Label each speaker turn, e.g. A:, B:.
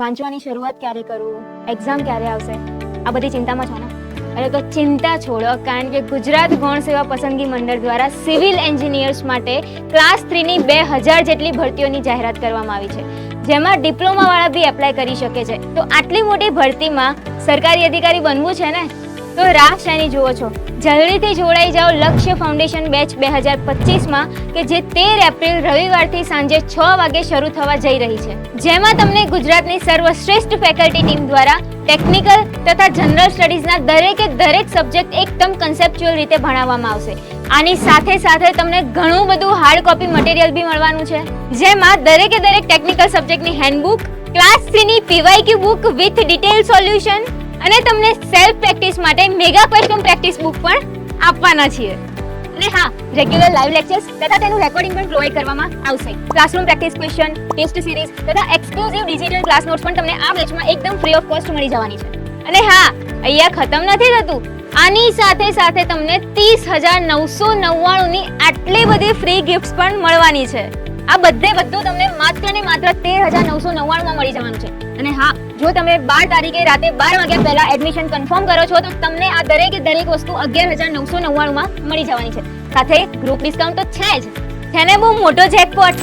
A: વાંચવાની શરૂઆત ક્યારે કરું, એક્ઝામ ક્યારે આવશે, આ બધી ચિંતામાં છો ને? અરે તો ચિંતા છોડો, કારણ કે ગુજરાત ગૌણ સેવા પસંદગી મંડળ દ્વારા સિવિલ એન્જિનિયર્સ માટે ક્લાસ 3ની 2000 જેટલી ભરતીઓની જાહેરાત કરવામાં આવી છે, જેમાં ડિપ્લોમાવાળા બી એપ્લાય કરી શકે છે. તો આટલી મોટી ભરતીમાં સરકારી અધિકારી બનવું છે ને, તો રાહ શેની જુઓ છો? જલ્દીથી જોડાઈ જાઓ લક્ષ્ય ફાઉન્ડેશન બેચ 2025માં, કે જે 13 એપ્રિલ રવિવારથી સાંજે 6 વાગે શરૂ થવા જઈ રહી છે, જેમાં તમને ગુજરાતની સર્વશ્રેષ્ઠ ફેકલ્ટી ટીમ દ્વારા ટેકનિકલ તથા જનરલ સ્ટડીઝના દરેક સબ્જેક્ટ એકદમ કન્સેપ્ચ્યુઅલ રીતે ભણાવવામાં આવશે. આની સાથે સાથે તમને ઘણું બધું હાર્ડ કોપી મટીરિયલ બી મળવાનું છે, જેમાં દરેક ટેકનિકલ સબ્જેક્ટની હેન્ડબુક, ક્લાસ 3ની PYQ book with detail solution અને તમને સેલ્ફ પ્રેક્ટિસ માટે મેગા ક્વેશ્ચન પ્રેક્ટિસ બુક પણ આપવાના છીએ. અને હા, રેગ્યુલર લાઈવ લેક્ચર્સ તથા તેનું રેકોર્ડિંગ પણ પ્રોવાઈડ કરવામાં આવશે. Classroom practice question, test series તથા એક્સક્લુઝિવ ડિજિટલ ક્લાસ નોટ્સ પણ તમને આ બેચમાં એકદમ ફ્રી ઓફ કોસ્ટ મળી જવાની છે. અને હા, અહીંયા ખતમ નથી થતું. આની સાથે તમને 30,999ની આટલી બધી ફ્રી ગિફ્ટ્સ પણ મળવાની છે. આ બધું તમને માત્ર ને માત્ર 13,999માં મળી જવાનું છે. અને હા, જો તમે 12 તારીખે રાતે 12 વાગ્યા પહેલા એડમિશન કન્ફર્મ કરો છો, તો તમને આ દરેક વસ્તુ 11,999માં મળી જવાની છે. સાથે ગ્રુપ ડિસ્કાઉન્ટ તો છે જ, છે ને બહુ મોટો જેકપોટ.